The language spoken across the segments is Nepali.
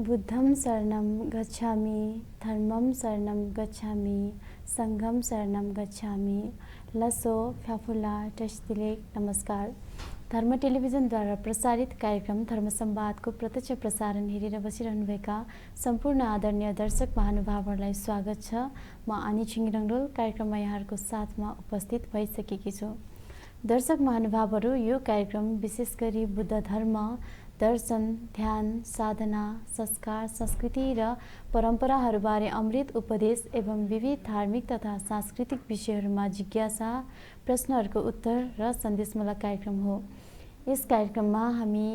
बुद्धं शरणं गच्छामि, धर्मं शरणं गच्छामि, सङ्घं शरणं गच्छामि। लसो फ्याफुला टेस्टिलेक। नमस्कार। धर्म टेलिभिजनद्वारा प्रसारित कार्यक्रम धर्म संवादको प्रत्यक्ष प्रसारण हेरेर बसिरहनुभएका सम्पूर्ण आदरणीय दर्शक महानुभावहरूलाई स्वागत छ। म आनी छिङरङडोल कार्यक्रममा यहाँहरूको साथमा उपस्थित भइसकेकी छु। दर्शक महानुभावहरू, यो कार्यक्रम विशेष गरी बुद्ध धर्म, दर्शन, ध्यान, साधना, संस्कार, संस्कृति र परम्पराहरूबारे अमृत उपदेश एवं विविध धार्मिक तथा सांस्कृतिक विषयहरूमा जिज्ञासा, प्रश्नहरूको उत्तर र सन्देशमूलक कार्यक्रम हो। यस कार्यक्रममा हामी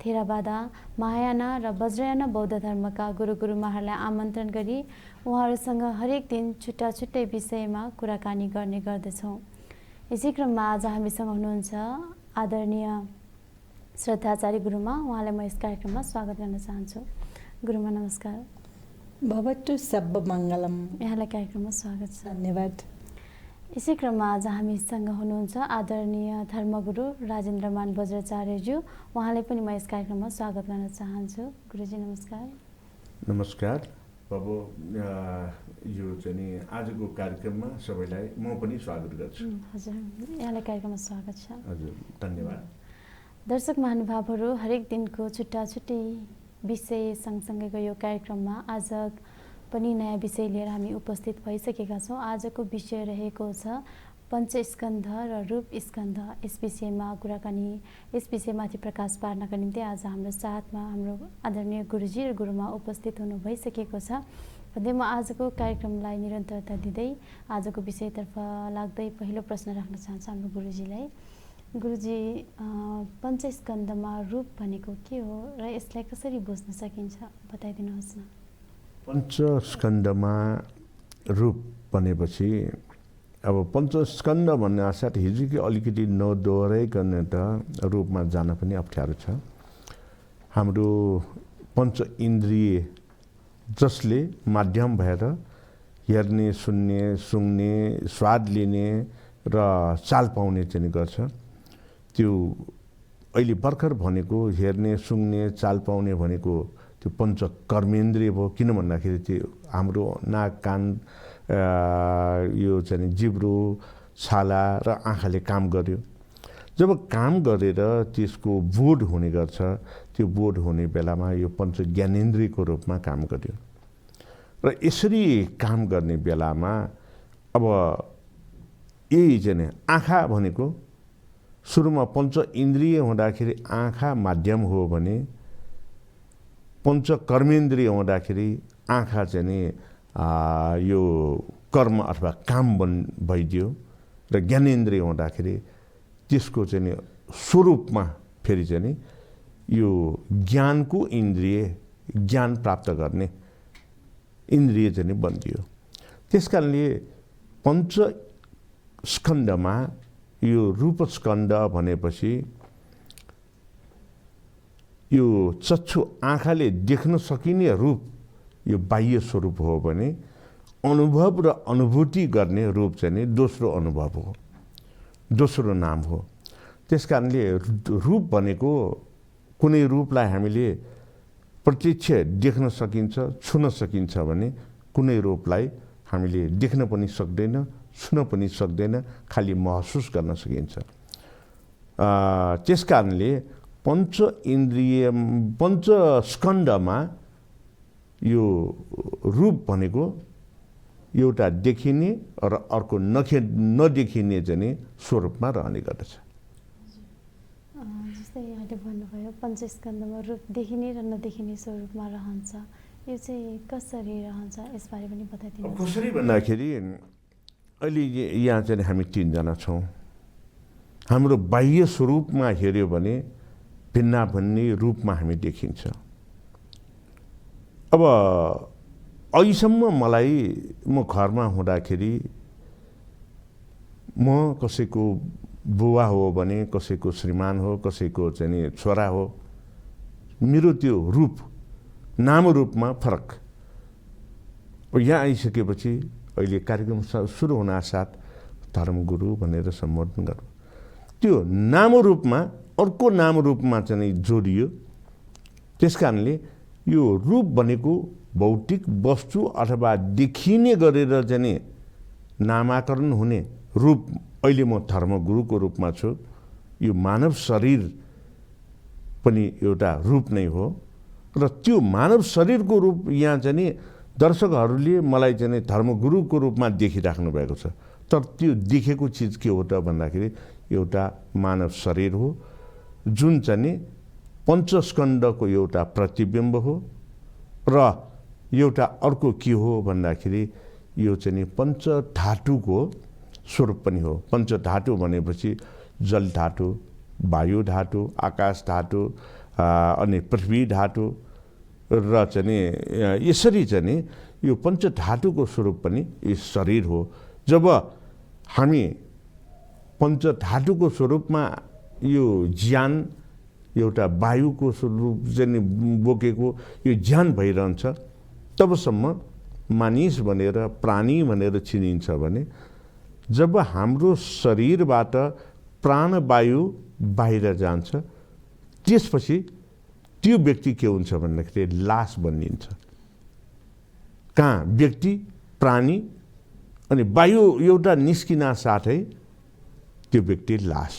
थेरावादा, महायाना र वज्रयाना बौद्ध धर्मका गुरुमाहरूलाई आमन्त्रण गरी उहाँहरूसँग हरेक दिन छुट्टा छुट्टै विषयमा कुराकानी गर्ने गर्दछौँ। यसै क्रममा आज हामीसँग हुनुहुन्छ आदरणीय श्रद्धाचार्य गुरुमा। उहाँलाई म यस कार्यक्रममा स्वागत गर्न चाहन्छु। गुरुमा नमस्कार। भवतु सब मङ्गलम। यहाँलाई कार्यक्रममा स्वागत छ। धन्यवाद। यसै क्रममा आज हामीसँग हुनुहुन्छ आदरणीय धर्मगुरु राजेन्द्रमान वज्राचार्यज्यू। उहाँलाई पनि म यस कार्यक्रममा स्वागत गर्न चाहन्छु। गुरुजी नमस्कार। नमस्कार बाबु। यो चाहिँ आजको कार्यक्रममा सबैलाई म पनि स्वागत गर्छु। हजुर, यहाँलाई कार्यक्रममा स्वागत छ। हजुर, धन्यवाद। दर्शक महानुभावहरू, हरेक दिनको छुट्टा छुट्टै विषय सँगसँगैको यो कार्यक्रममा आज पनि नयाँ विषय लिएर हामी उपस्थित भइसकेका छौँ। आजको विषय रहेको छ पञ्चस्कन्ध र रूप स्कन्ध। यस विषयमा कुराकानी, यस विषयमाथि प्रकाश पार्नका निम्ति आज हाम्रो साथमा हाम्रो आदरणीय गुरुजी र गुरुमा उपस्थित हुनु भइसकेको छ। भन्दै म आजको कार्यक्रमलाई निरन्तरता दिँदै आजको विषयतर्फ लाग्दै पहिलो प्रश्न राख्न चाहन्छु हाम्रो गुरुजीलाई। गुरुजी, पञ्चस्कन्धमा रूप भनेको के हो र यसलाई कसरी बुझ्न सकिन्छ, बताइदिनुहोस् न। पञ्चस्कन्धमा रूप भनेपछि अब पञ्चस्कन्ध भन्ने अर्थात् हिजो कि अलिकति नदोहोऱ्याइकन त रूपमा जान पनि अप्ठ्यारो छ। हाम्रो पञ्च इन्द्रिय जसले माध्यम भएर हेर्ने, सुन्ने, सुँग्ने, स्वाद लिने र चाल पाउने चाहिँ गर्छ, त्यो अहिले भर्खर भनेको हेर्ने, सुँग्ने, चाल पाउने भनेको त्यो पञ्च कर्मेन्द्रिय भयो। किन भन्दाखेरि त्यो हाम्रो नाक, कान, यो चाहिँ जिब्रो, छाला र आँखाले काम गर्यो। जब काम गरेर त्यसको बोध हुने गर्छ, त्यो बोध हुने बेलामा यो पञ्च ज्ञानेन्द्रियको रूपमा काम गर्यो। र यसरी काम गर्ने बेलामा अब यही चाहिँ आँखा भनेको सुरुमा पञ्च इन्द्रिय हुँदाखेरि आँखा माध्यम हो भने पञ्च कर्मेन्द्रिय हुँदाखेरि आँखा चाहिँ यो कर्म अथवा काम भइदियो र ज्ञानेन्द्रिय हुँदाखेरि त्यसको चाहिँ स्वरूपमा फेरि चाहिँ यो ज्ञानको इन्द्रिय, ज्ञान प्राप्त गर्ने इन्द्रिय चाहिँ बनिदियो। त्यस कारणले पञ्च स्कन्धमा यो रूप स्कन्ध भनेपछि यो चक्षु आँखाले देख्न सकिने रूप यो बाह्य स्वरूप हो भने अनुभव र अनुभूति गर्ने रूप चाहिँ दोस्रो अनुभव हो, दोस्रो नाम हो। त्यस कारणले रूप भनेको कुनै रूपलाई हामीले प्रत्यक्ष देख्न सकिन्छ, छुन सकिन्छ भने कुनै रूपलाई हामीले देख्न पनि सक्दैन, छुन पनि सक्दैन, खालि महसुस गर्न सकिन्छ। त्यस कारणले पञ्च इन्द्रिय, पञ्च स्कन्धमा यो रूप भनेको एउटा देखिने र अर्को नदेखिने चाहिँ स्वरूपमा रहने गर्दछ। जस्तै यहाँले भन्नुभयो पञ्चस्कन्धमा रूप देखिने र नदेखिने स्वरूपमा रहन्छ, यो चाहिँ कसरी रहन्छ यसबारे पनि बताइदिनुहोस्। कसरी भन्दाखेरि अहिले यहाँ चाहिँ हामी तीनजना छौँ। हाम्रो बाह्य स्वरूपमा हेऱ्यो भने भिन्नाभिन्नै रूपमा हामी देखिन्छ। अब अहिलेसम्म मलाई म घरमा हुँदाखेरि म कसैको बुवा हो भने, कसैको श्रीमान हो, कसैको चाहिँ छोरा हो, मेरो त्यो रूप नाम रूपमा फरक। यहाँ आइसकेपछि अहिले कार्यक्रम सुरु हुनासाथ धर्मगुरु भनेर सम्बोधन गर्नु, त्यो नाम रूपमा अर्को नाम रूपमा चाहिँ जोडियो। त्यस कारणले यो रूप भनेको भौतिक वस्तु अथवा देखिने गरेर चाहिँ नामाकरण हुने रूप। अहिले म धर्मगुरुको रूपमा छु, यो मानव शरीर पनि एउटा रूप नै हो र त्यो मानव शरीरको रूप यहाँ चाहिँ दर्शकहरूले मलाई चाहिँ धर्मगुरुको रूपमा देखिराख्नु भएको छ। तर त्यो देखेको चिज के हो त भन्दाखेरि एउटा मानव शरीर हो जुन चाहिँ पञ्चस्कन्धको एउटा प्रतिबिम्ब हो र एउटा अर्को के हो भन्दाखेरि यो चाहिँ पञ्चधातुको स्वरूप पनि हो। पञ्चधातु भनेपछि जल धातु, वायु धातु, आकाश धातु अनि पृथ्वी धातु र चाहिँ यसरी चाहिँ यो पञ्चधातुको स्वरूप पनि यो शरीर हो। जब हामी पञ्चधातुको स्वरूपमा यो ज्यान एउटा वायुको स्वरूप चाहिँ बोकेको यो ज्यान भइरहन्छ तबसम्म मानिस भनेर प्राणी भनेर चिनिन्छ भने जब हाम्रो शरीरबाट प्राणवायु बाहिर जान्छ त्यसपछि त्यो व्यक्ति के हुन्छ भन्दाखेरि लास बनिन्छ। कहाँ व्यक्ति प्राणी अनि वायु एउटा निस्किन साथै त्यो व्यक्ति लास।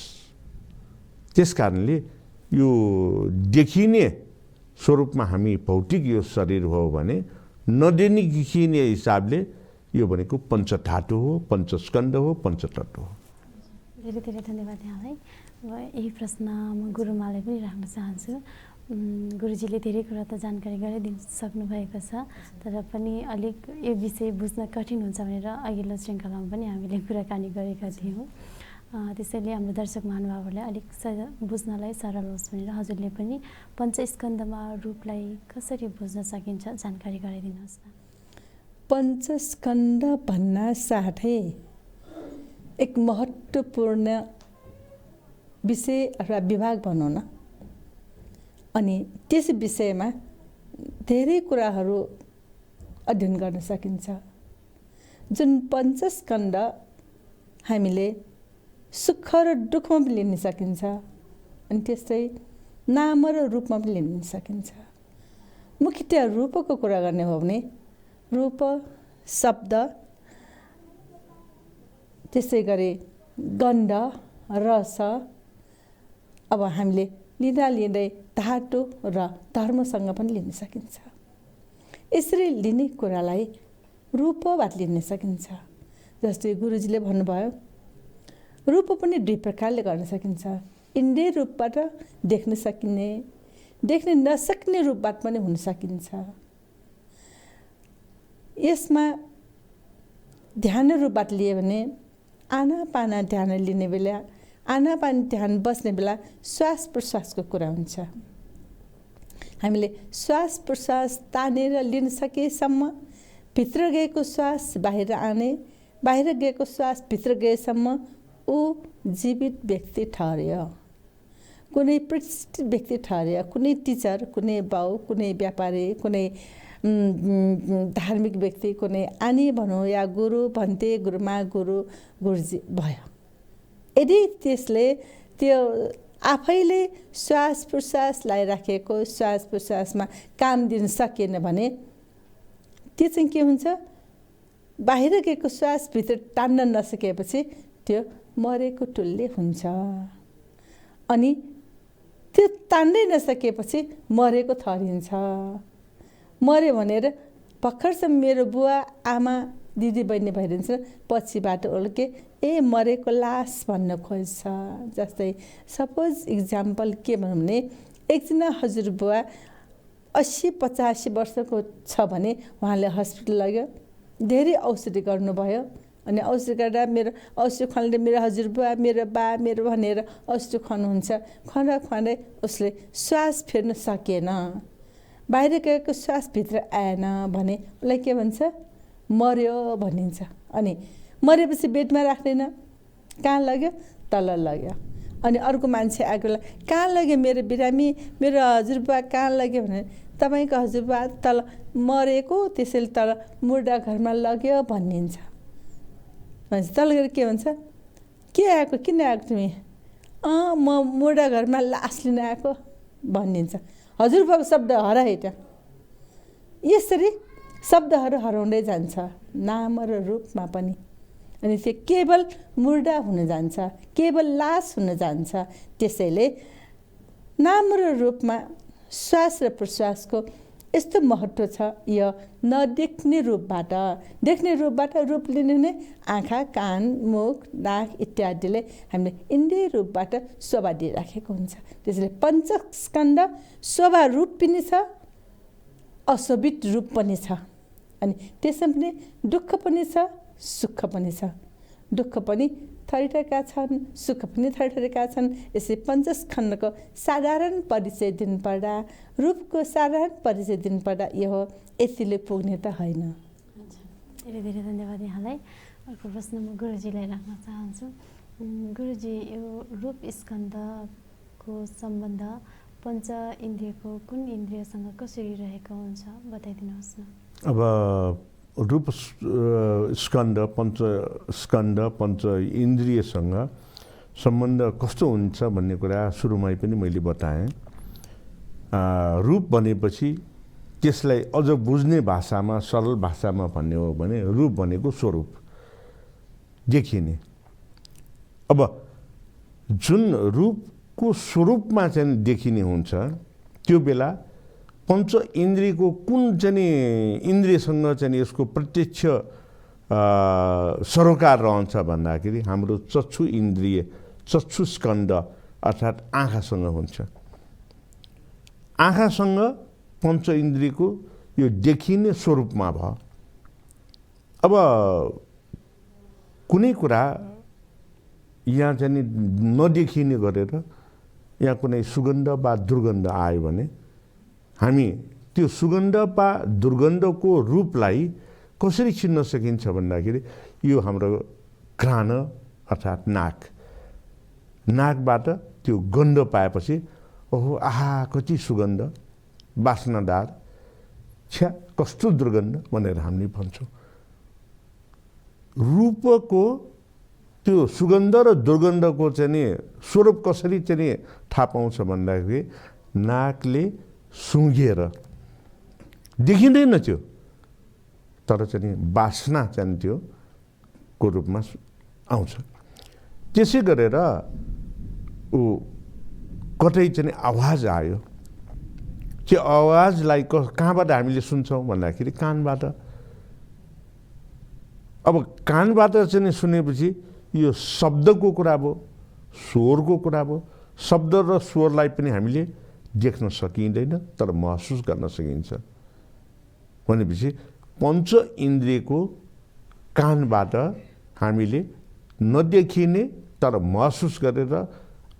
त्यस कारणले यो देखिने स्वरूपमा हामी भौतिक यो शरीर हो भने नदेखिने हिसाबले यो भनेको पञ्चधातु हो, पञ्चस्कन्ध हो, पञ्चतत्व हो। धेरै धेरै धन्यवाद यहाँलाई। अब यही प्रश्न म गुरुमालाई पनि राख्न चाहन्छु। गुरुजीले धेरै कुरा त जानकारी गराइदिनु सक्नुभएको छ, तर पनि अलिक यो विषय बुझ्न कठिन हुन्छ भनेर अघिल्लो श्रृङ्खलामा पनि हामीले कुराकानी गरेका थियौँ। त्यसैले हाम्रो दर्शक महानुभावहरूलाई अलिक बुझ्नलाई सरल होस् भनेर हजुरले पनि पञ्चस्कन्धमा रूपलाई कसरी बुझ्न सकिन्छ जानकारी गराइदिनुहोस् न। पञ्चस्कन्ध भन्न साथै एक महत्त्वपूर्ण विषय अथवा विभाग भनौँ न, अनि त्यस विषयमा धेरै कुराहरू अध्ययन गर्न सकिन्छ। जुन पञ्चस्कन्ध हामीले सुख र दुःखमा पनि लिन सकिन्छ अनि त्यस्तै नाम र रूपमा पनि लिन सकिन्छ। मुख्यतया रूपको कुरा गर्ने हो भने रूप शब्द, त्यसै गरी गन्ध, रस, अब हामीले लिँदा लिँदै धातु र धर्मसँग पनि लिन सकिन्छ। यसरी लिने कुरालाई रूपबाट लिन सकिन्छ। जस्तै गुरुजीले भन्नुभयो रूप पनि दुई प्रकारले गर्न सकिन्छ। इन्द्रिय रूपबाट देख्न सकिने, देख्न नसक्ने रूपबाट पनि हुन सकिन्छ। यसमा ध्यान रूपबाट लिए भने आनापाना ध्यान लिने बेला, आनापाना ध्यान बस्ने बेला श्वास प्रश्वासको कुरा हुन्छ। हामीले श्वास प्रश्वास तानेर लिन सकेसम्म भित्र गएको श्वास बाहिर आने, बाहिर गएको श्वास भित्र गएसम्म ऊ जीवित व्यक्ति ठहर्यो, कुनै प्रतिष्ठित व्यक्ति ठहर्यो। कुनै टिचर, कुनै बाउ, कुनै व्यापारी, कुनै धार्मिक व्यक्ति, कुनै आनी भनौँ या गुरु भन्ते, गुरुमा, गुरुजी भयो। यदि त्यसले त्यो आफैले श्वास प्रश्वास लगाइराखेको श्वास प्रश्वासमा काम दिन सकेन भने त्यो चाहिँ के हुन्छ, बाहिर गएको श्वास भित्र तान्न नसकेपछि त्यो मरेको तुल्य हुन्छ। अनि त्यो तान्दै नसकेपछि मरेको ठहरिन्छ। मर्यो भनेर भर्खरसम्म मेरो बुवा आमा दिदी बहिनी भइरहन्छ, पछिबाट उल्के ए मरेको लास भन्न खोज्छ। जस्तै सपोज इक्जाम्पल के भनौँ भने एकजना हजुरबुवा 80-85 वर्षको छ भने उहाँले हस्पिटल लग्यो, धेरै औषधि गर्नुभयो अनि औषधि गर्दा मेरो औषधि खुवाउँदा मेरो हजुरबुवा, मेरो बा, मेरो भनेर औषधि खुवाउनुहुन्छ। खुवाउँदै उसले श्वास फेर्न सकेन, बाहिर गएको श्वास भित्र आएन भने उसलाई के भन्छ, मर्यो भनिन्छ। अनि मरेपछि बेडमा राख्दैन, कहाँ लग्यो, तल लग्यो। अनि अर्को मान्छे आएको बेला कहाँ लग्यो मेरो बिरामी, मेरो हजुरबुवा कहाँ लग्यो भने तपाईँको हजुरबुवा तल मरेको, त्यसैले तल मुर्दा घरमा लग्यो भनिन्छ। भन्छ तल गएर के भन्छ, के आएको, किन आएको तिमी? म मुर्दा घरमा लास लिन आएको भनिन्छ। हजुरबाबु शब्द हराए त्यहाँ यसरी शब्दहरू हराउँदै जान्छ नाम र रूपमा पनि। अनि त्यो केवल मुर्दा हुन जान्छ, केवल लास हुन जान्छ। त्यसैले नाम र रूपमा श्वास र प्रश्वासको यस्तो महत्त्व छ। यो नदेख्ने रूपबाट, देख्ने रूपबाट रूप लिने नै आँखा, कान, मुख, नाक इत्यादिले हामीले इन्द्रिय रूपबाट शोभा दिइराखेको हुन्छ। त्यसैले पञ्चस्कन्ध शोभा रूप पनि छ, अशोभित रूप पनि छ। अनि त्यसमा पनि दुःख पनि छ, सुख पनि छ। दुःख पनि थरीथरीका छन्, सुख पनि थरीथरीका छन्। यसै पञ्चस्कन्धको साधारण परिचय दिनुपर्दा, रूपको साधारण परिचय दिनुपर्दा यो हो, यतिले पुग्ने त होइन। धेरै धेरै धन्यवाद यहाँलाई। अर्को प्रश्न म गुरुजीलाई राख्न चाहन्छु। गुरुजी, यो रूप स्कन्धको सम्बन्ध पञ्च इन्द्रियको कुन इन्द्रियसँग कसरी रहेको हुन्छ बताइदिनुहोस् न। अब रूप स्कन्ध, पञ्च स्कन्ध, पञ्च इन्द्रियसँग सम्बन्ध कस्तो हुन्छ भन्ने कुरा सुरुमै पनि मैले बताएँ। रूप भनेपछि त्यसलाई अझ बुझ्ने भाषामा, सरल भाषामा भन्ने हो भने रूप भनेको स्वरूप, देखिने। अब जुन रूपको स्वरूपमा चाहिँ देखिने हुन्छ त्यो बेला पञ्च इन्द्रियको कुन चाहिँ इन्द्रियसँग चाहिँ यसको प्रत्यक्ष सरोकार रहन्छ भन्दाखेरि हाम्रो चक्षु इन्द्रिय, चक्षु स्कन्ध अर्थात् आँखासँग हुन्छ। आँखासँग पञ्च इन्द्रियको यो देखिने स्वरूपमा भयो। अब कुनै कुरा यहाँ चाहिँ नदेखिने गरेर यहाँ कुनै सुगन्ध वा दुर्गन्ध आयो भने हामी त्यो सुगन्ध वा दुर्गन्धको रूपलाई कसरी चिन्न सकिन्छ भन्दाखेरि यो हाम्रो घ्राण अर्थात् नाक, नाकबाट त्यो गन्ध पाएपछि ओहो आहा कति सुगन्ध, वासनादार, छ्या कस्तो दुर्गन्ध भनेर हामीले भन्छौँ। रूपको त्यो सुगन्ध र दुर्गन्धको चाहिँ स्वरूप कसरी चाहिँ थाहा पाउँछ भन्दाखेरि नाकले सुँघेर देखिँदैन त्यो, तर चाहिँ वासना चाहिँ त्यो को रूपमा आउँछ। त्यसै गरेर ऊ कतै चाहिँ आवाज आयो, त्यो आवाजलाई कहाँबाट हामीले सुन्छौँ भन्दाखेरि कानबाट। अब कानबाट चाहिँ सुनेपछि यो शब्दको कुरा भयो, स्वरको कुरा भयो। शब्द र स्वरलाई पनि हामीले देख्न सकिँदैन तर महसुस गर्न सकिन्छ। भनेपछि पञ्च इन्द्रियको कानबाट हामीले नदेखिने तर महसुस गरेर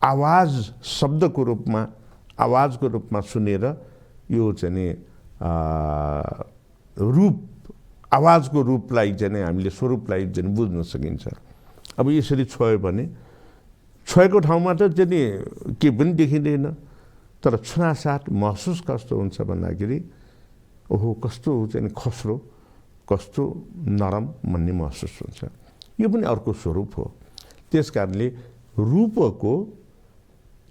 आवाज शब्दको रूपमा, आवाजको रूपमा सुनेर यो चाहिँ रूप, आवाजको रूपलाई चाहिँ हामीले स्वरूपलाई चाहिँ बुझ्न सकिन्छ। अब यसरी छोयो भने छोएको ठाउँमा त चाहिँ के पनि देखिँदैन, तर छुनासाथ महसुस कस्तो हुन्छ भन्दाखेरि ओहो कस्तो चाहिँ खस्रो, कस्तो नरम भन्ने महसुस हुन्छ। यो पनि अर्को स्वरूप हो। त्यस कारणले रूपको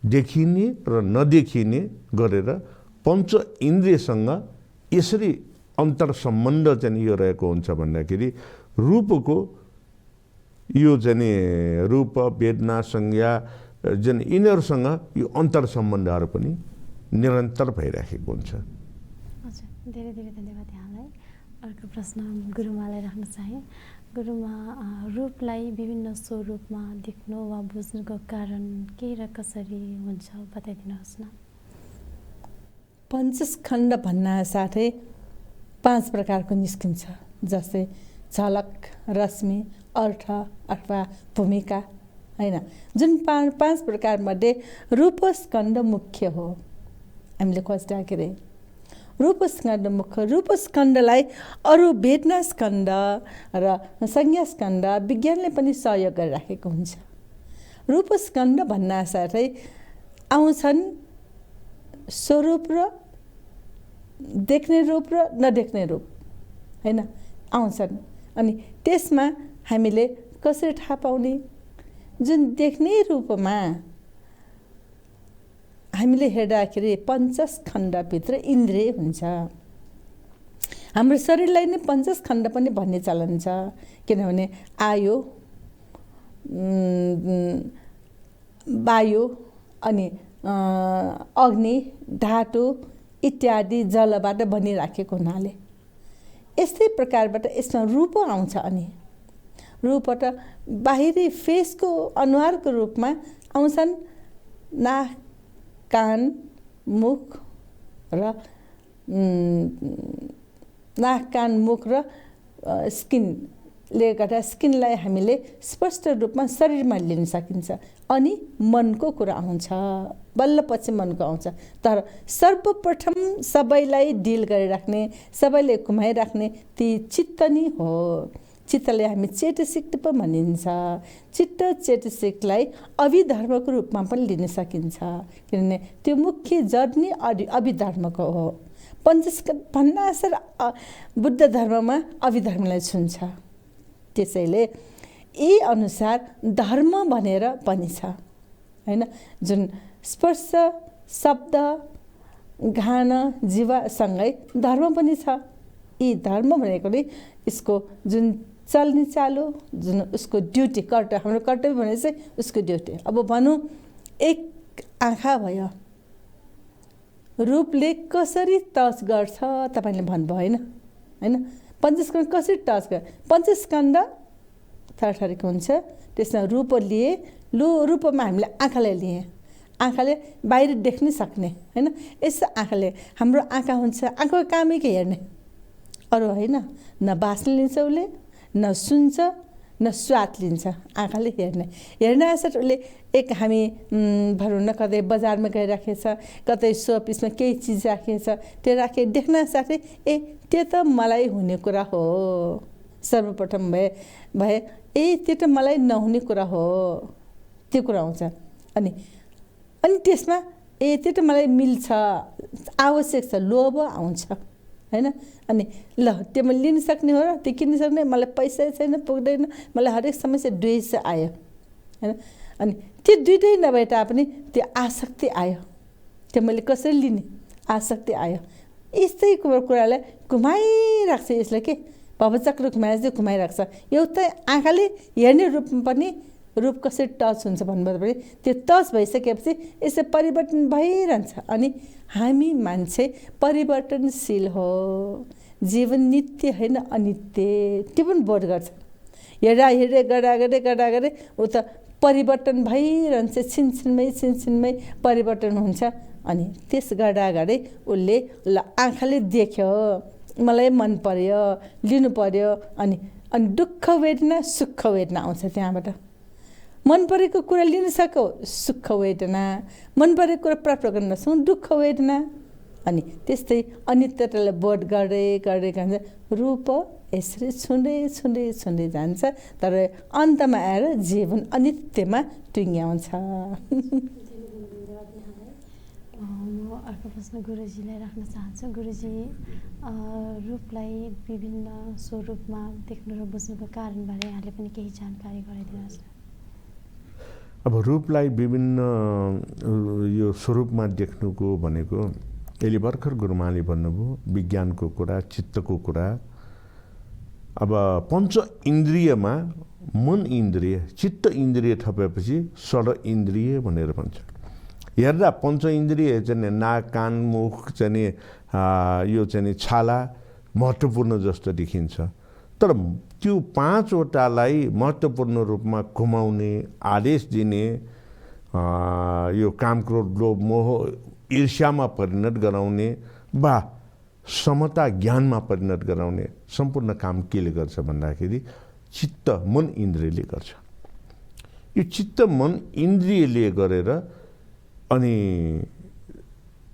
देखिने र नदेखिने गरेर पञ्च इन्द्रियसँग यसरी अन्तर सम्बन्ध चाहिँ यो रहेको हुन्छ भन्दाखेरि रूपको यो चाहिँ रूप, वेदना, संज्ञा जुन यिनीहरूसँग यो अन्तर सम्बन्धहरू पनि निरन्तर भइराखेको हुन्छ। हजुर, धेरै धेरै धन्यवाद यहाँलाई। अर्को प्रश्न गुरुमालाई राख्न चाहे। गुरुमा, रूपलाई विभिन्न स्वरूपमा देख्नु वा बुझ्नुको कारण के र कसरी हुन्छ बताइदिनुहोस् न। पञ्चस्कन्ध भन्न साथै 5 प्रकारको निस्किन्छ, जस्तै झलक, रश्मि, अर्थ अथवा भूमिका, होइन। जुन 5 प्रकारमध्ये रूपस्कन्ध मुख्य हो। हामीले खोज्दाखेरि रूपस्कन्ध मुख्य, रूपस्कन्धलाई अरू वेदना स्कन्ध र संज्ञा स्कन्ध विज्ञानले पनि सहयोग गरिराखेको हुन्छ। रूपस्कन्ध भन्न साथै आउँछन् स्वरूप र देख्ने रूप र नदेख्ने रूप, होइन, आउँछन्। अनि त्यसमा हामीले कसरी थाहा पाउने? जुन देख्ने रूपमा हामीले हेर्दाखेरि पञ्चस्कन्धभित्र इन्द्रिय हुन्छ। हाम्रो शरीरलाई नै पञ्चस्कन्ध पनि भन्ने चलन छ। किनभने आयो, वायु अनि अग्नि, धातु इत्यादि जलबाट बनिराखेको हुनाले यस्तै प्रकारबाट यसमा रूप आउँछ। अनि रूपबाट बाहिरी फेसको अनुहारको रूपमा आउँछन् नाक, कान, मुख र नाक, कान, मुख र स्किनले गर्दा स्किनलाई हामीले स्पष्ट रूपमा शरीरमा लिन सकिन्छ। अनि मनको कुरा आउँछ, बल्ल पछि मनको आउँछ। तर सर्वप्रथम सबैलाई डिल गरिराख्ने, सबैले घुमाइराख्ने ती चित्त नै हो। चित्तलाई हामी चेतसिक पनि भनिन्छ। चित्त चेतसिकलाई अभिधर्मको रूपमा पनि लिन सकिन्छ। किनभने त्यो मुख्य जड नै अभिधर्मको हो। पञ्चस्कन्ध भन्नासार बुद्ध धर्ममा अभिधर्मलाई छुन्छ। त्यसैले यी अनुसार धर्म भनेर पनि छ हैन। जुन स्पर्श, शब्द, घान, जीवसँगै धर्म पनि छ। यी धर्म भनेको नै यसको जुन चल्ने चालो, जुन उसको ड्युटी, कर्तव्य, हाम्रो कर्तव्य भने चाहिँ उसको ड्युटी। अब भनौँ एक आँखा भयो, रूपले कसरी टच गर्छ तपाईँले भन्नुभयो होइन होइन। पञ्चस्कन्ध कसरी टच गर्छ? पञ्चस्कन्ध थरथरीको हुन्छ। त्यसमा रूप लिए, रूपमा हामीले आँखालाई लिए, आँखाले बाहिर देख्न सक्ने होइन। यसो आँखाले, हाम्रो आँखा हुन्छ, आँखाको कामै के हेर्ने, अरू होइन। न बास्न लिन्छ उसले, न सुन्छ, न स्वाद लिन्छ। आँखाले हेर्ने असर उसले एक हामी भनौँ न कतै बजारमा गइराखेछ, कतै सोपिसमा केही चिज राखेछ, त्यो राखे देख्न साथै ए त्यो त मलाई हुने कुरा हो। सर्वप्रथम भए ए त्यो त मलाई नहुने कुरा हो, त्यो कुरा आउँछ। अनि त्यसमा ए त्यो त मलाई मिल्छ, आवश्यक छ, लोभ आउँछ हैन। अनि ल त्यो मैले लिन सक्ने हो र त्यो किन्न सक्ने, मलाई पैसा छैन, पुग्दैन, मलाई हरेक समस्या द्वेष आयो हैन। अनि त्यो दुइटै नभए तापनि त्यो आसक्ति आयो, त्यो मैले कसरी लिने आसक्ति आयो। यस्तै कुरालाई घुमाइराख्छ। यसले के भवचक्र घुमाएर चाहिँ घुमाइराख्छ। एउटा आँखाले हेर्ने रूपमा पनि रूप कसरी टच हुन्छ भन्नुभयो भने त्यो टच भइसकेपछि यसो परिवर्तन भइरहन्छ। अनि हामी मान्छे परिवर्तनशील हो, जीवन नित्य होइन अनित्य, त्यो पनि बोध गर्छ। हेर्दै गर्दा ऊ त परिवर्तन भइरहन्छ, छिनछिनमै परिवर्तन हुन्छ। अनि त्यस गर्दै उसले ल आँखाले देख्यो, मलाई मन पर्यो, लिनु पर्यो। अनि दुःख वेदना, सुख वेदना आउँछ त्यहाँबाट। मन परेको कुरा लिन सक्यो, सुख वेदना, मन परेको कुरा प्राप्त गर्न नसक्नु, दुःख वेदना। अनि त्यस्तै अनित्यतालाई बोध गर्दै जान्छ। रूप यसरी छुँदै जान्छ, तर अन्तमा आएर जीवन अनित्यमा टुङ्ग्याउँछ। म अर्को प्रश्न गुरुजीलाई राख्न चाहन्छु। गुरुजी, रूपलाई विभिन्न स्वरूपमा देख्नु र बुझ्नुको कारणबारे यहाँले पनि केही जानकारी गराइदिनुहोस् न। अब रूपलाई विभिन्न यो स्वरूपमा देख्नुको भनेको अहिले भर्खर गुरुमाले भन्नुभयो विज्ञानको कुरा, चित्तको कुरा। अब पञ्च इन्द्रियमा मन इन्द्रिय, चित्त इन्द्रिय थपेपछि षड इन्द्रिय भनेर भन्छ। हेर्दा पञ्च इन्द्रिय चाहिँ नाक, कान, मुख चाहिँ यो चाहिँ छाला महत्त्वपूर्ण जस्तो देखिन्छ। तर त्यो पाँचवटालाई महत्त्वपूर्ण रूपमा घुमाउने, आदेश दिने, यो काम, क्रोध, लोभ, मोह, ईर्ष्यामा परिणत गराउने वा समता ज्ञानमा परिणत गराउने सम्पूर्ण काम केले गर्छ भन्दाखेरि चित्त मन इन्द्रियले गर्छ। यो चित्त मन इन्द्रियले गरेर अनि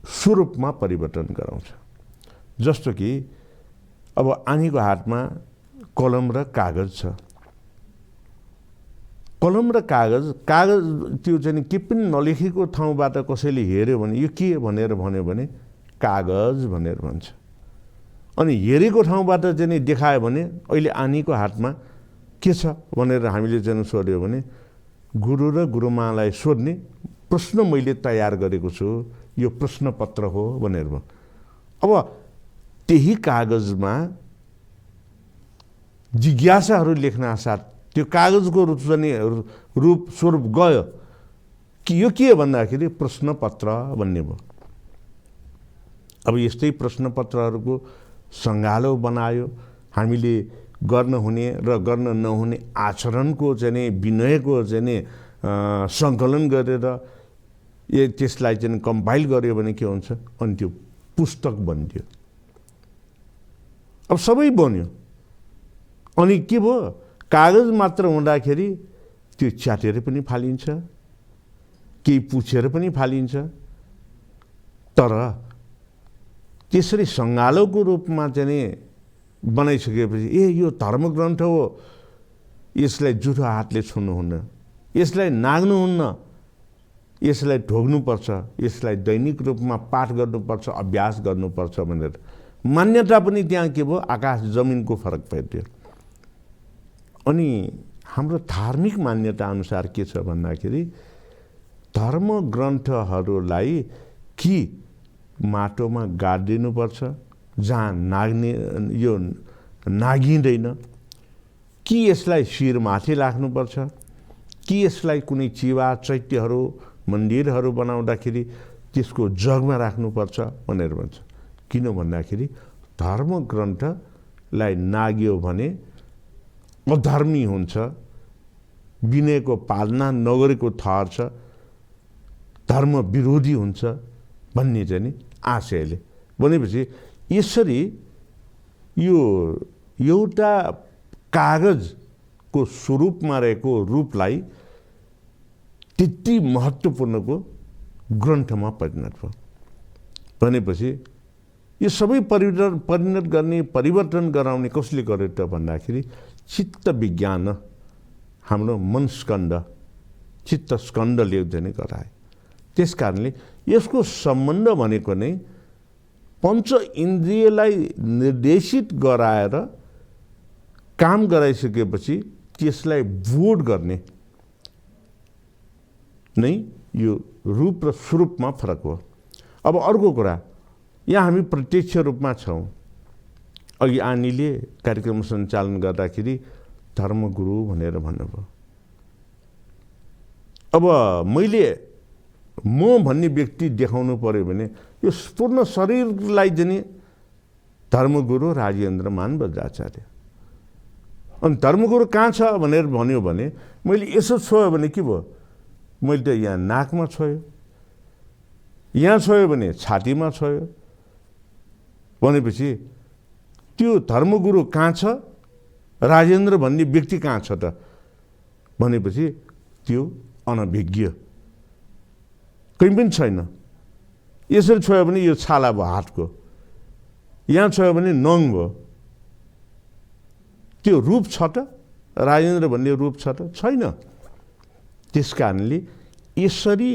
स्वरूपमा परिवर्तन गराउँछ। जस्तो कि अब आनीको हातमा कलम र कागज छ। कलम र कागज त्यो चाहिँ के पनि नलेखेको ठाउँबाट कसैले हेऱ्यो भने यो के भनेर भन्यो भने कागज भनेर भन्छ। अनि हेरेको ठाउँबाट चाहिँ देखायो भने अहिले आनीको हातमा के छ भनेर हामीले चाहिँ सोध्यो भने गुरु र गुरुमालाई सोध्ने प्रश्न मैले तयार गरेको छु, यो प्रश्न पत्र हो भनेर भयो। अब त्यही कागजमा जिज्ञासाहरू लेख्न साथ त्यो कागजको रूप स्वरूप गयो कि यो के भन्दाखेरि प्रश्नपत्र भन्ने भयो। अब यस्तै प्रश्नपत्रहरूको सङ्गालो बनायो हामीले गर्न हुने र गर्न नहुने आचरणको चाहिँ नि विनयको चाहिँ नि सङ्कलन गरेर त्यसलाई चाहिँ कम्पाइल गर्यो भने के हुन्छ, अनि त्यो पुस्तक बन्यो। अब सबै बन्यो, अनि के भयो, कागज मात्र हुँदाखेरि त्यो च्यातेर पनि फालिन्छ, केही पुछेर पनि फालिन्छ। तर त्यसरी सङ्गालोको रूपमा चाहिँ नि बनाइसकेपछि यो धर्मग्रन्थ हो, यसलाई जुठो हातले छुनुहुन्न, यसलाई नाग्नुहुन्न, यसलाई ढोग्नुपर्छ, यसलाई दैनिक रूपमा पाठ गर्नुपर्छ, अभ्यास गर्नुपर्छ भनेर मान्यता पनि त्यहाँ के भयो, आकाश जमिनको फरक पर्यो। अनि हाम्रो धार्मिक मान्यता अनुसार के छ भन्दाखेरि धर्मग्रन्थहरूलाई कि माटोमा गाडिदिनुपर्छ जहाँ यो नागिँदैन, कि यसलाई शिरमाथि राख्नुपर्छ, कि यसलाई कुनै चिवा चैत्यहरू मन्दिरहरू बनाउँदाखेरि त्यसको जगमा राख्नुपर्छ भनेर भन्छ। किन भन्दाखेरि धर्मग्रन्थलाई नाग्यो भने अधर्मी हुन्छ, विनयको पालना नगरेको ठहर्छ, धर्म विरोधी हुन्छ भन्ने चाहिँ नि आशयले भनेपछि यसरी यो एउटा कागजको स्वरूपमा रहेको रूपलाई त्यति महत्त्वपूर्णको ग्रन्थमा परिणत भयो भनेपछि यो सबै परिणत गर्ने, परिवर्तन गराउने कसले गर्यो त भन्दाखेरि चित्त विज्ञान, हाम्रो मनस्कन्द, चित्त स्कन्धले चाहिँ गराए। त्यस कारणले यसको सम्बन्ध भनेको नै पञ्च इन्द्रियलाई निर्देशित गराएर काम गराइसकेपछि त्यसलाई बोध गर्ने नै यो रूप र स्वरूपमा फरक हो। अब अर्को कुरा, यहाँ हामी प्रत्यक्ष रूपमा छौँ। अघि आनीले कार्यक्रम सञ्चालन गर्दाखेरि धर्मगुरु भनेर भन्नुभयो। अब मैले म भन्ने व्यक्ति देखाउनु पर्यो भने यो पूर्ण शरीरलाई चाहिँ धर्मगुरु राजेन्द्रमान बज्राचार्य। अनि धर्मगुरु कहाँ छ भनेर भन्यो भने मैले यसो छोयो भने के भयो, मैले त यहाँ नाकमा छोयो, यहाँ छोयो भने छातीमा छोयो भनेपछि त्यो धर्मगुरु कहाँ छ, राजेन्द्र भन्ने व्यक्ति कहाँ छ त भनेपछि त्यो अनभिज्ञ कहीँ पनि छैन। यसरी छोयो भने यो छाला भयो हातको, यहाँ छोयो भने नङ भयो, त्यो रूप छ त, राजेन्द्र भन्ने रूप छ त छैन। त्यस कारणले यसरी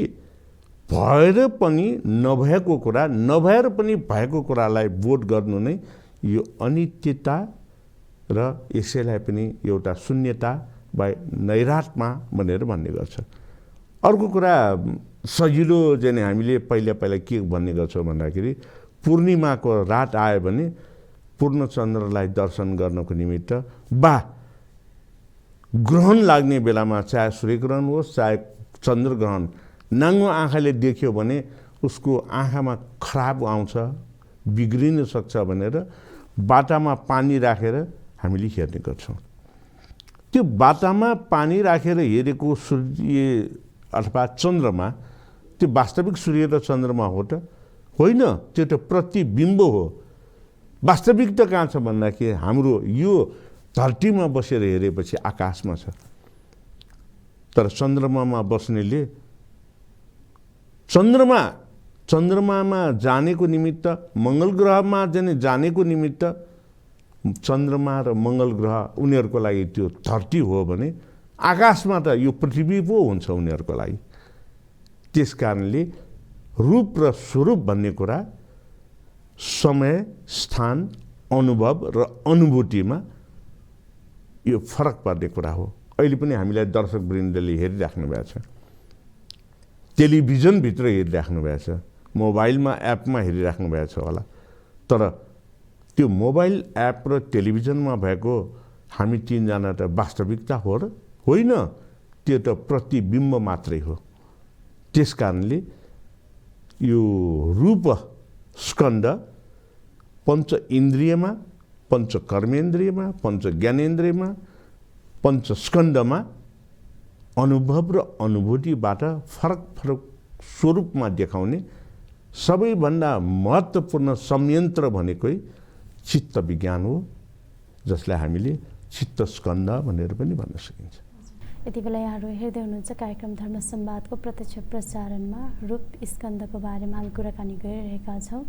भएर पनि नभएको कुरा, नभएर पनि भएको कुरालाई बोध गर्नु नै यो अनित्यता र यसैलाई पनि एउटा शून्यता वा नैरात्मा भनेर भन्ने गर्छ। अर्को कुरा सजिलो चाहिँ हामीले पहिला के भन्ने गर्छौँ भन्दाखेरि पूर्णिमाको रात आयो भने पूर्णचन्द्रलाई दर्शन गर्नको निमित्त वा ग्रहण लाग्ने बेलामा चाहे सूर्यग्रहण होस् चाहे चन्द्रग्रहण नाङ्गो आँखाले देख्यो भने उसको आँखामा खराब आउँछ, बिग्रिन सक्छ भनेर बाटामा पानी राखेर हामीले हेर्ने गर्छौँ। त्यो बाटामा पानी राखेर हेरेको सूर्य अथवा चन्द्रमा त्यो वास्तविक सूर्य र चन्द्रमा हो त होइन, त्यो त प्रतिबिम्ब हो। वास्तविक त कहाँ छ भन्दाखेरि हाम्रो यो धरतीमा बसेर हेरेपछि आकाशमा छ। तर चन्द्रमामा बस्नेले चन्द्रमामा जानेको निमित्त, मङ्गल ग्रहमा जानेको निमित्त चन्द्रमा र मङ्गल ग्रह उनीहरूको लागि त्यो धरती हो भने आकाशमा त यो पृथ्वी पो हुन्छ उनीहरूको लागि। त्यस कारणले रूप र स्वरूप भन्ने कुरा समय, स्थान, अनुभव र अनुभूतिमा यो फरक पर्ने कुरा हो। अहिले पनि हामीलाई दर्शकवृन्दले हेरिराख्नु भएको छ, टेलिभिजनभित्र हेरिराख्नु भएको छ, मोबाइलमा एपमा हेरिराख्नु भएको छ होला। तर त्यो मोबाइल एप र टेलिभिजनमा भएको हामी तीनजना त वास्तविकता हो र होइन, त्यो त प्रतिबिम्ब मात्रै हो। त्यस कारणले यो रूप स्कन्द पञ्च इन्द्रियमा, पञ्च कर्मेन्द्रियमा, पञ्च ज्ञानेन्द्रियमा, पञ्च स्कन्दमा अनुभव र अनुभूतिबाट फरक फरक स्वरूपमा देखाउने सबैभन्दा महत्त्वपूर्ण संयन्त्र भनेकै चित्त विज्ञान हो, जसलाई हामीले चित्त स्कन्द भनेर पनि भन्न सकिन्छ। यति बेला यहाँहरू हेर्दै हुनुहुन्छ कार्यक्रम धर्म संवादको प्रत्यक्ष प्रसारणमा रूप स्कन्दको बारेमा हामी कुराकानी गरिरहेका छौँ।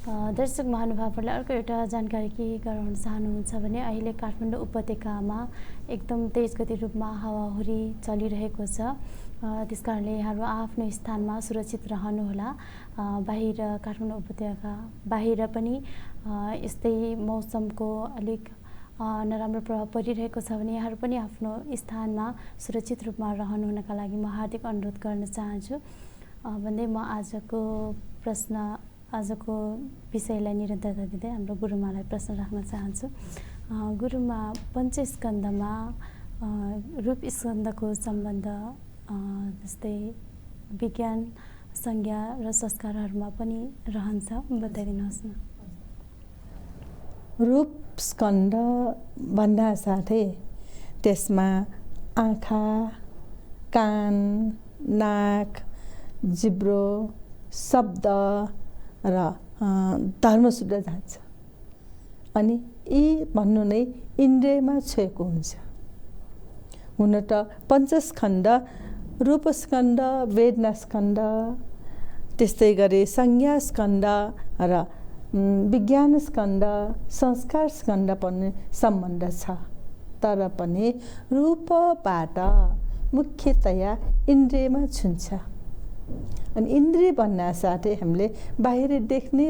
दर्शक महानुभावहरूलाई अर्को एउटा जानकारी के गराउन चाहनुहुन्छ भने अहिले काठमाडौँ उपत्यकामा एकदम तेज गति रूपमा हावाहुरी चलिरहेको छ। त्यस कारणले यहाँहरू आफ्नो स्थानमा सुरक्षित रहनुहोला। बाहिर काठमाडौँ उपत्यका बाहिर पनि यस्तै मौसमको अलिक नराम्रो प्रभाव परिरहेको छ भने यहाँहरू पनि आफ्नो स्थानमा सुरक्षित रूपमा रहनुहुनका लागि म हार्दिक अनुरोध गर्न चाहन्छु भन्दै म आजको विषयलाई निरन्तरता दिँदै हाम्रो गुरुमालाई प्रश्न राख्न चाहन्छु। गुरुमा, पञ्चस्कन्धमा रूप स्कन्धको सम्बन्ध जस्तै विज्ञान, संज्ञा र संस्कारहरूमा पनि रहन्छ, बताइदिनुहोस् न। रूप स्कन्द भन्दा साथै त्यसमा आँखा, कान, नाक, जिब्रो, शब्द र धर्मसूत्र जान्छ। अनि यी भन्नु नै इन्द्रियमा छोएको हुन्छ। हुन त पञ्चस्कन्द रूपस्कन्द, वेदनास्कन्द, त्यस्तै गरी संज्ञास्कन्द र विज्ञानस्कन्द, संस्कारस्कन्द पनि सम्बन्ध छ। तर पनि रूपबाट मुख्यतया इन्द्रियमा छुन्छ। अनि इन्द्रिय भन्ना साथै हामीले बाहिर देख्ने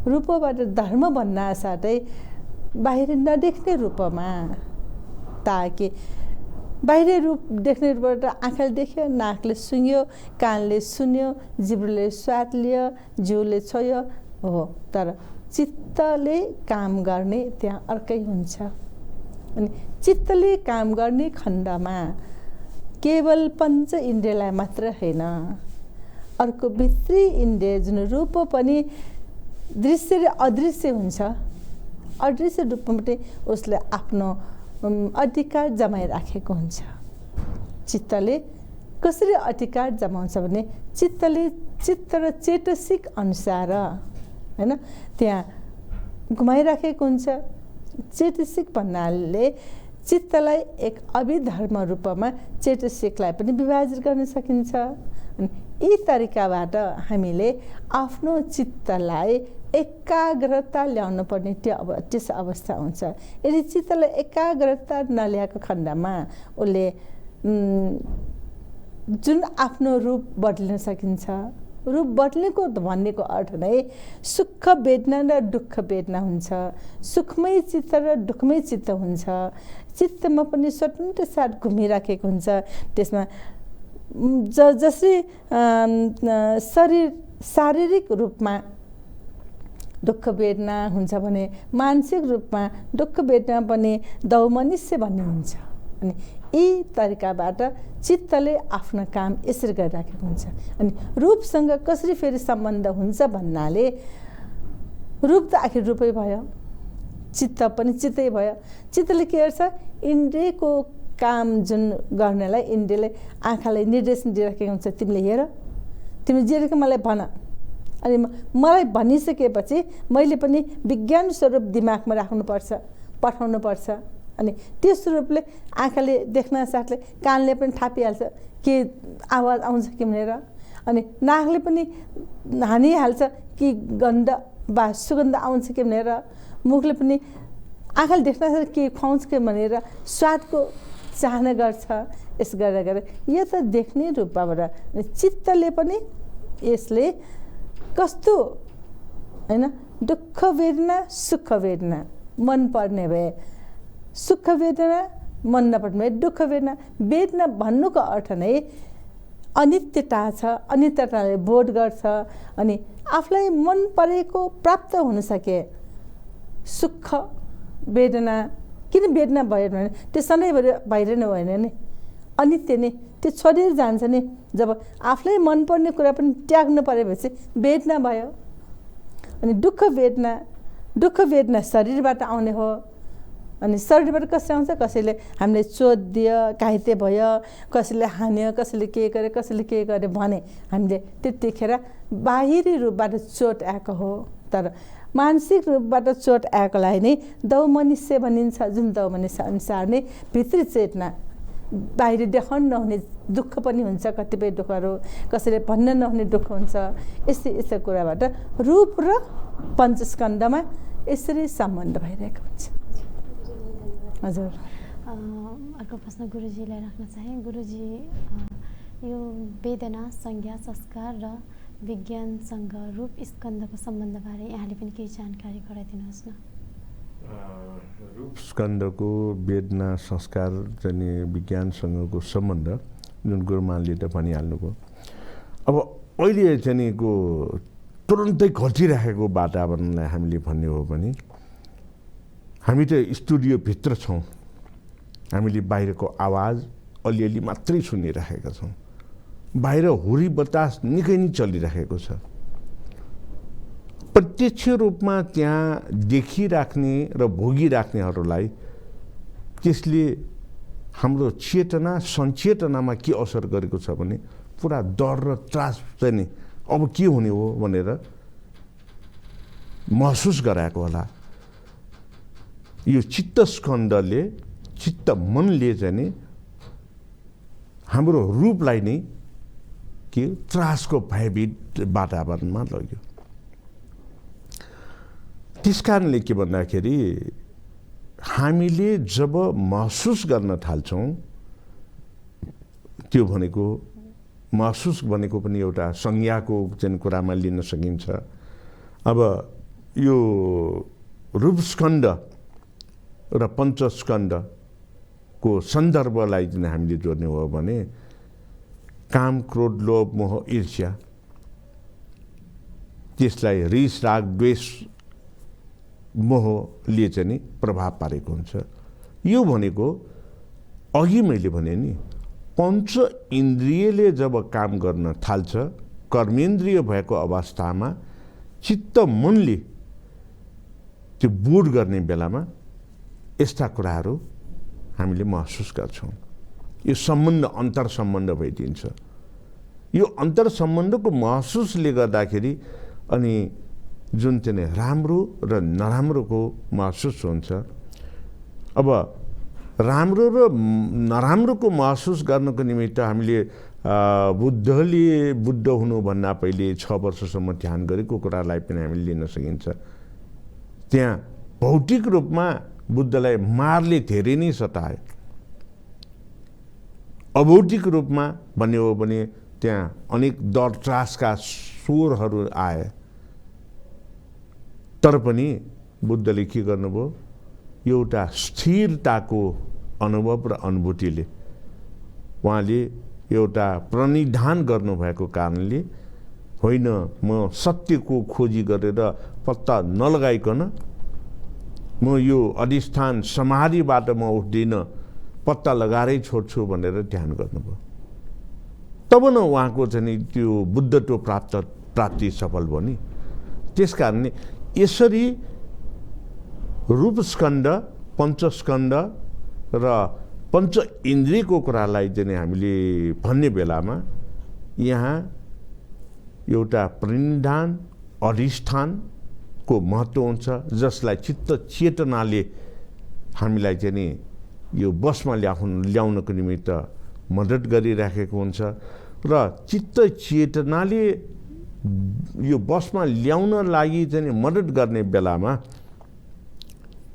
रूपबाट धर्म भन्ना साथै बाहिर नदेख्ने रूपमा, ताकि बाहिर रूप देख्ने रूपबाट आँखाले देख्यो, नाकले सुँग्यो, कानले सुन्यो, जिब्रोले स्वाद लियो, जिउले छोयो हो, तर चित्तले काम गर्ने त्यहाँ अर्कै हुन्छ। अनि चित्तले काम गर्ने खण्डमा केवल पञ्च इन्द्रियलाई मात्र होइन, अर्को भित्री इन्द्रिय जुन रूप पनि दृश्य र अदृश्य हुन्छ, अदृश्य रूपमा पनि उसले आफ्नो अधिकार जमाइराखेको हुन्छ। चित्तले कसरी अधिकार जमाउँछ भने चित्तले चित्त र चेतसिक अनुसार हैन त्यहाँ घुमाइराखेको हुन्छ। चेतसिक भन्नाले चित्तलाई एक अभिधर्म रूपमा चेतसिकलाई पनि विभाजित गर्न सकिन्छ। यी तरिकाबाट हामीले आफ्नो चित्तलाई एकाग्रता ल्याउनु पर्ने त्यस अवस्था हुन्छ। यदि चित्तलाई एकाग्रता नल्याएको खण्डमा उसले जुन आफ्नो रूप बदलिन सकिन्छ। रूप बदलेको भन्नेको अर्थ नै सुख वेदना र दुःख वेदना हुन्छ, सुखमय चित्त र दुःखमय चित्त हुन्छ। चित्तमा पनि स्वतन्त्र साथ घुमिराखेको हुन्छ। त्यसमा जसरी शारीरिक रूपमा दुःख वेदना हुन्छ भने मानसिक रूपमा दुःख वेदना पनि दौमनिस्य भन्ने हुन्छ। अनि यी तरिकाबाट चित्तले आफ्नो काम यसरी गरिराखेको हुन्छ। अनि रूपसँग कसरी फेरि सम्बन्ध हुन्छ भन्नाले रूप त आखिर रूपै भयो, चित्त पनि चित्तै भयो। चित्तले के गर्छ, इन्द्रियको काम जुन गर्नेलाई इन्द्रियले आँखालाई निर्देशन दिइराखेको हुन्छ, तिमीले हेर, तिमीले जे मलाई भन। अनि मलाई भनिसकेपछि मैले पनि विज्ञान स्वरूप दिमागमा राख्नुपर्छ, पठाउनुपर्छ। अनि त्यो स्वरूपले आँखाले देख्न साथले कानले पनि थापिहाल्छ के आवाज आउँछ कि भनेर। अनि नाकले पनि हानिहाल्छ कि गन्ध वा सुगन्ध आउँछ कि भनेर। मुखले पनि आँखाले देख्न के खुवाउँछ कि भनेर स्वादको चाहना गर्छ। यस गरेर यो त देख्ने रूपबाट चित्तले पनि यसले कस्तो हैन दुःख वेदना सुख वेदना मन पर्ने भए, सुख वेदना मन नपर्ने भए दुःख वेदना। वेदना भन्नुको अर्थ नै अनित्यता छ, अनित्यताले बोध गर्छ। अनि आफूलाई मन परेको प्राप्त हुन सके सुख वेदना किन वेदना भयो भने त्यो सधैँभरि भइरहनु भएन नि अनित्य नै त्यो छोडेर जान्छ नि जब आफूलाई मनपर्ने कुरा पनि त्याग्नु परेपछि वेदना भयो अनि दुःख वेदना शरीरबाट आउने हो अनि शरीरबाट कसरी आउँछ कसैले हामीले चोट दियो घाइते भयो कसैले हान्यो कसैले के गरे भने हामीले त्यतिखेर बाहिरी रूपबाट चोट आएको हो तर मानसिक रूपबाट चोट आएकोलाई नै दौमनिष्य भनिन्छ जुन दौमनिष्य अनुसार नै भित्री चेतना बाहिर देखाउन नहुने दुःख पनि हुन्छ कतिपय दुःखहरू कसैले भन्न नहुने दुःख हुन्छ यस्तै कुराबाट रूप र पञ्चस्कन्धमा यसरी सम्बन्ध भइरहेको हुन्छ हजुर अर्को प्रश्न गुरुजीलाई राख्न चाहे गुरुजी यो वेदना संज्ञा संस्कार र विज्ञानसँग रूप स्कन्धको सम्बन्धबारे यहाँले पनि केही जानकारी गराइदिनुहोस् न रूप स्कन्धको वेदना संस्कार चाहिँ विज्ञानसँगको सम्बन्ध जुन गुरुमानले त भनिहाल्नुभयो अब अहिले चाहिँ तुरुन्तै घटिराखेको वातावरणलाई हामीले भन्ने हो भने हामी त स्टुडियोभित्र छौँ हामीले बाहिरको आवाज अलिअलि मात्रै सुनिराखेका छौँ बाहिर हुरी बतास निकै नै चलिराखेको छ प्रत्यक्ष रूपमा त्यहाँ देखिराख्ने र भोगिराख्नेहरूलाई त्यसले हाम्रो चेतना सञ्चेतनामा के असर गरेको छ भने पुरा डर र त्रास चाहिँ अब के हुने हो भनेर महसुस गराएको होला यो चित्त स्कन्धले चित्त मनले चाहिँ हाम्रो रूपलाई नै के त्रासको भयभीत वातावरणमा लग्यो त्यस कारणले के भन्दाखेरि हामीले जब महसुस गर्न थाल्छौँ त्यो भनेको महसुस भनेको पनि एउटा संज्ञाको चाहिँ कुरामा लिन सकिन्छ अब यो रूपस्कन्ध र पञ्चस्कन्धको सन्दर्भलाई चाहिँ हामीले जोड्ने हो भने काम क्रोध लोभ मोह ईर्ष्या त्यसलाई रिस राग द्वेष मोहले चाहिँ नि प्रभाव पारेको हुन्छ यो भनेको अघि मैले भने नि पञ्च इन्द्रियले जब काम गर्न थाल्छ कर्मेन्द्रिय भएको अवस्थामा चित्त मनले त्यो बोध गर्ने बेलामा यस्ता कुराहरू हामीले महसुस गर्छौँ यो सम्बन्ध अन्तर सम्बन्ध भइदिन्छ यो अन्तर सम्बन्धको महसुसले गर्दाखेरि अनि जुन चाहिँ राम्रो र नराम्रोको महसुस हुन्छ अब राम्रो र नराम्रोको महसुस गर्नको निमित्त हामीले बुद्ध हुनुभन्दा पहिले 6 वर्षसम्म ध्यान गरेको कुरालाई पनि हामीले लिन सकिन्छ त्यहाँ भौतिक रूपमा बुद्धलाई मारले धेरै नै सताए अभौतिक रूपमा भन्ने हो भने त्यहाँ अनेक डर त्रासका स्वरहरू आए तर पनि बुद्धले के गर्नुभयो एउटा स्थिरताको अनुभव र अनुभूतिले उहाँले एउटा प्रणिधान गर्नुभएको कारणले होइन म सत्यको खोजी गरेर पत्ता नलगाइकन म यो अधिष्ठान समाधिबाट म उठ्दिनँ पत्ता लगाएरै छोड्छु भनेर ध्यान गर्नुभयो तब न उहाँको चाहिँ त्यो बुद्धत्व प्राप्ति सफल भयो नि त्यस कारणले यसरी रूपस्कन्ध पञ्चस्कन्ध र पञ्च इन्द्रियको कुरालाई चाहिँ हामीले भन्ने बेलामा यहाँ एउटा प्रणिधान अधिष्ठानको महत्त्व हुन्छ जसलाई चित्त चेतनाले हामीलाई चाहिँ नि यो बसमा ल्याउनको निमित्त मद्दत गरिराखेको हुन्छ र चित्त चेतनाले यो बसमा ल्याउन लागि चाहिँ मद्दत गर्ने बेलामा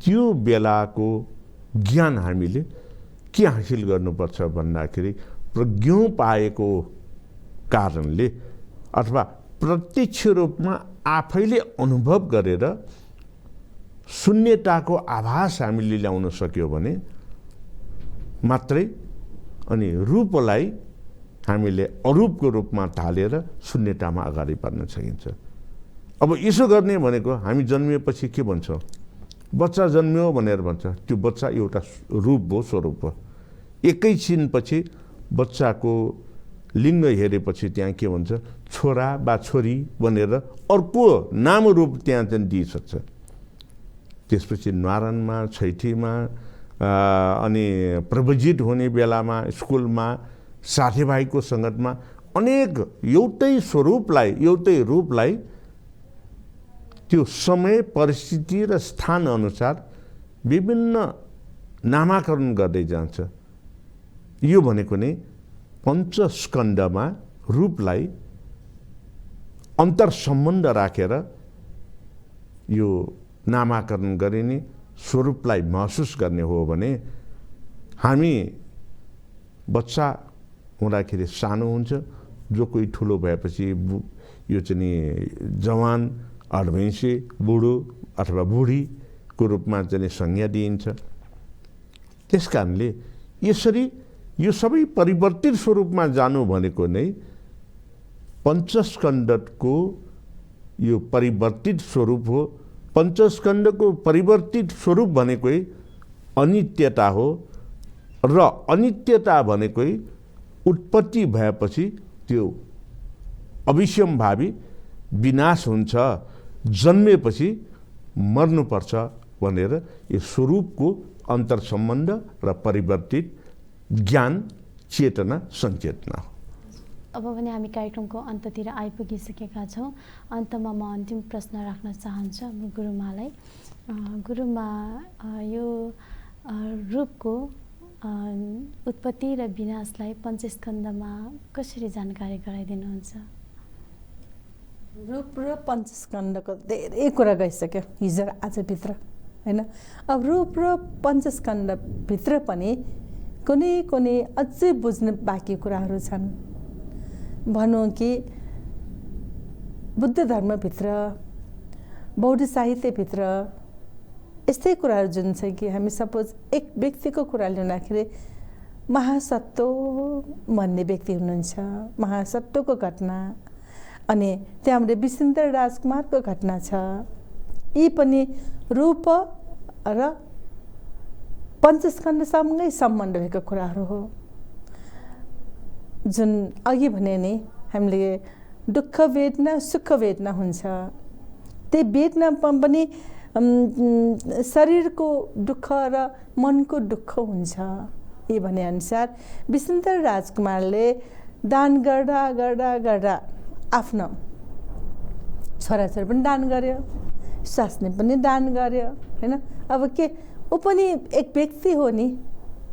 त्यो बेलाको ज्ञान हामीले के हासिल गर्नुपर्छ भन्दाखेरि प्रज्ञा पाएको कारणले अथवा प्रत्यक्ष रूपमा आफैले अनुभव गरेर शून्यताको आभास हामीले ल्याउन सक्यो भने मात्रै अनि रूपलाई हामीले अरूपको रूपमा ढालेर शून्यतामा अगाडि बढ्न सकिन्छ अब यसो गर्ने भनेको हामी जन्मिएपछि के भन्छौँ बच्चा जन्मियो भनेर भन्छ, त्यो बच्चा एउटा रूप हो, स्वरूप हो। एकैछिनपछि बच्चाको लिङ्ग हेरेपछि त्यहाँ के भन्छ, छोरा वा छोरी भनेर अर्को नाम रूप त्यहाँ चाहिँ दिइसक्छ। त्यसपछि न्वारानमा, छैठीमा, अनि प्रवजित हुने बेलामा, स्कुलमा, साथीभाइको सङ्गतमा अनेक एउटै स्वरूपलाई, एउटै रूपलाई त्यो समय, परिस्थिति र स्थान अनुसार विभिन्न नामाकरण गर्दै जान्छ। यो भनेको नै पञ्चस्कन्धमा रूपलाई अन्तर सम्बन्ध राखेर यो नामाकरण गरिने, स्वरूपलाई महसुस गर्ने हो भने हामी बच्चा हुँदाखेरि सानो हुन्छ, जो कोही ठुलो भएपछि यो चाहिँ नि जवान, अडभैँसे, बुढो अथवा बुढीको रूपमा चाहिँ संज्ञा दिइन्छ। त्यस कारणले यसरी यो सबै परिवर्तित स्वरूपमा जानु भनेको नै पञ्चस्कन्धको यो परिवर्तित स्वरूप हो। पञ्चस्कन्धको परिवर्तित स्वरूप भनेकै अनित्यता हो र अनित्यता भनेकै उत्पत्ति भएपछि त्यो अविषमभावी विनाश हुन्छ, जन्मेपछि मर्नुपर्छ भनेर यो स्वरूपको अन्तर सम्बन्ध र परिवर्तित ज्ञान, चेतना, संचेतना हो। अब भने हामी कार्यक्रमको अन्ततिर आइपुगिसकेका छौँ। अन्तमा म अन्तिम प्रश्न राख्न चाहन्छु हाम्रो गुरुमालाई। गुरुमा, यो रूपको उत्पत्ति र विनाशलाई पञ्चस्कन्धमा कसरी जानकारी गराइदिनुहुन्छ? रूप र पञ्चस्कन्धको धेरै कुरा गइसक्यो हिजो आजभित्र, होइन? अब रूप र पञ्चस्कन्धभित्र पनि कुनै कुनै अझै बुझ्नु बाँकी कुराहरू छन्। भनौँ कि बुद्ध धर्मभित्र, बौद्ध साहित्यभित्र यस्तै कुराहरू जुन छ कि हामी सपोज एक व्यक्तिको कुरा लिँदाखेरि महासत्व भन्ने व्यक्ति हुनुहुन्छ, महासत्वको घटना, अनि त्यहाँबाट विसिन्द्र राजकुमारको घटना छ। यी पनि रूप र पञ्चस्कन्धसँगै सम्बन्ध भएको कुराहरू हो। जुन अघि भने नि हामीले दुःख वेदना, सुख वेदना हुन्छ। त्यही वेदनामा पनि शरीरको दुःख र मनको दुःख हुन्छ। यी भनेअनुसार विसिन्द्र राजकुमारले दान गर्दा गर्दा गर्दा आफ्नो छोराछोरी पनि दान गर्यो, स्वास्नी पनि दान गर्यो, होइन? अब के ऊ पनि एक व्यक्ति हो नि,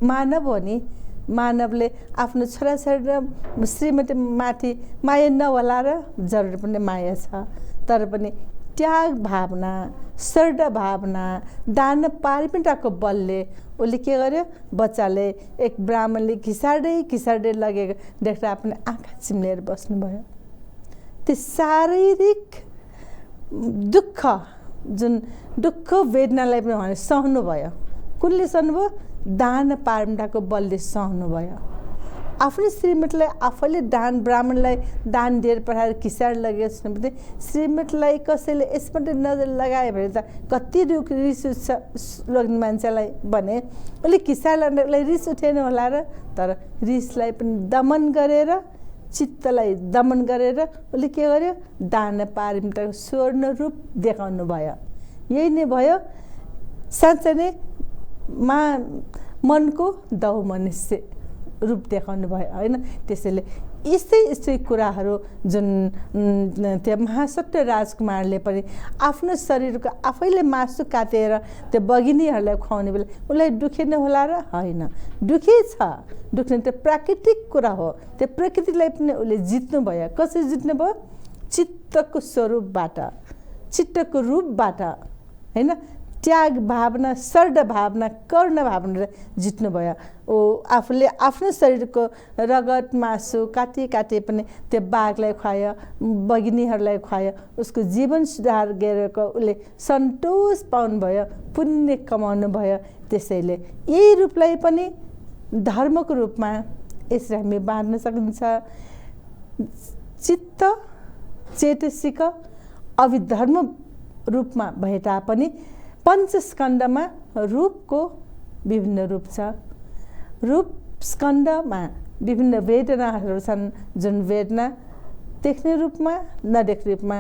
मानव हो नि। मानवले आफ्नो छोराछोरी र श्रीमती माथि माया नहोला र जरुर पनि माया छ, तर पनि त्याग भावना, श्रद्धा भावना, दान पारमिताको बलले उसले के गर्यो? बच्चाले एक ब्राह्मणले घिसार्दै घिसार्दै लगेको देख्दा आफ्नो आँखा चिम्लेर बस्नुभयो। त्यो शारीरिक दुःख, जुन दुःख वेदनालाई पनि उहाँले सहनुभयो। कुनले सहनुभयो? दान पारमिताको बलले सहनुभयो। आफ्नो श्रीमतीलाई आफैले दान, ब्राह्मणलाई दान दिएर पठाएर घिसार लगेको भने श्रीमतीलाई कसैले यसबाट नजर लगायो भने त कति रिस उठ्छ लोग्ने मान्छेलाई भने उसले घिसार लाग्नेलाई रिस उठेन होला र, तर रिसलाई पनि दमन गरेर, चित्तलाई दमन गरेर उसले के गर्यो? दान पारमिताको स्वर्ण रूप देखाउनु भयो। यही नै भयो साँच्चै नै मनको दौ मनुष्य रूप देखाउनु भयो, होइन? त्यसैले यस्तै यस्तै कुराहरू जुन त्यो महासत्व राजकुमारले पनि आफ्नो शरीरको आफैले मासु काटेर त्यो बगिनीहरूलाई खुवाउने बेला उसलाई दुखेन होला र? होइन, दुखी छ। दुख्ने त्यो प्राकृतिक कुरा हो। त्यो प्रकृतिलाई पनि उसले जित्नुभयो। कसरी जित्नुभयो? चित्तको स्वरूपबाट, चित्तको रूपबाट, होइन? त्याग भावना, श्रद्धा भावना, करुणा भावना जित्नुभयो। ऊ आफूले आफ्नो शरीरको रगत मासु काटी काटी पनि त्यो बाघलाई खुवायो, बगिनीहरूलाई खुवायो। उसको जीवन सुधार गरेको उसले सन्तोष पाउनुभयो, पुण्य कमाउनु भयो। त्यसैले यही रूपलाई पनि धर्मको रूपमा यसरी हामी बाँध्न सकिन्छ। चित्त चेतसिक अभिधर्म रूपमा भए तापनि पञ्चस्कन्धमा रूपको विभिन्न रूप छ। रूप स्कन्धमा विभिन्न वेदनाहरू छन्, जुन वेदना देख्ने रूपमा नदेख्ने रूपमा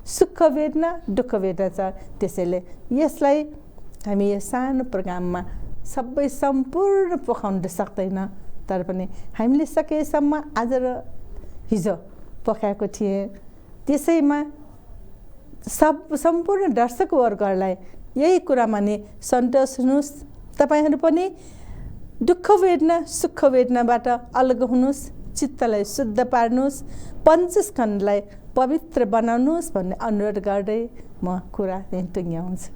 सुख वेदना दुःख वेदना छ। त्यसैले यसलाई हामी यो सानो प्रोग्राममा सबै सम्पूर्ण पोखाउन सक्दैन, तर पनि हामीले सकेसम्म आज र हिजो पोखाएको थिएँ। त्यसैमा सम्पूर्ण दर्शकवर्गहरूलाई यही कुरामा नि सन्तोष हुनुहोस्। तपाईँहरू पनि दुःख वेदना सुख वेदनाबाट अलग हुनुहोस्, चित्तलाई शुद्ध पार्नुहोस्, पञ्चस्कन्धलाई पवित्र बनाउनुहोस् भन्ने अनुरोध गर्दै म कुरा टुङ्ग्याउँछु।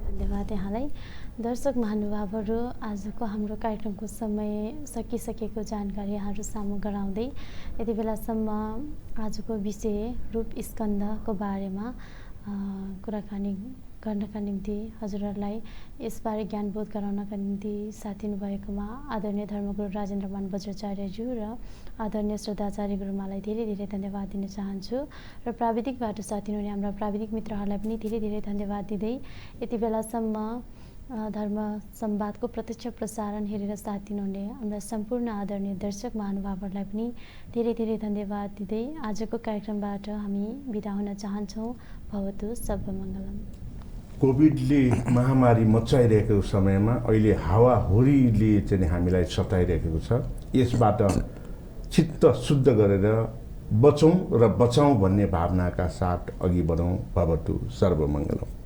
धन्यवाद यहाँलाई। दर्शक महानुभावहरू, आजको हाम्रो कार्यक्रमको समय सकिसकेको जानकारी यहाँहरू सामु गराउँदै यति बेलासम्म आजको विषय रूप स्कन्धको बारेमा कुराकानी गर्नका निम्ति हजुरहरूलाई यसबारे ज्ञानबोध गराउनका निम्ति साथ दिनुभएकोमा आदरणीय धर्मगुरु राजेन्द्रमान बज्राचार्यज्यू र आदरणीय श्रद्धाचार्य गुरुमालाई धेरै धेरै धन्यवाद दिन चाहन्छु र प्राविधिकबाट साथ दिनुहुने हाम्रा प्राविधिक मित्रहरूलाई पनि धेरै धेरै धन्यवाद दिँदै यति बेलासम्म धर्म संवादको प्रत्यक्ष प्रसारण हेरेर साथ दिनुहुने हाम्रा सम्पूर्ण आदरणीय दर्शक महानुभावहरूलाई पनि धेरै धेरै धन्यवाद दिँदै आजको कार्यक्रमबाट हामी बिदा हुन चाहन्छौँ। भवतु सर्वमङ्गलम। कोभिडले महामारी मचाइरहेको समयमा अहिले हावाहुरीले चाहिँ हामीलाई सताइरहेको छ। यसबाट चित्त शुद्ध गरेर बचौँ र बचाउँ भन्ने भावनाका साथ अघि बढौँ। भवतु सर्वमङ्गलम।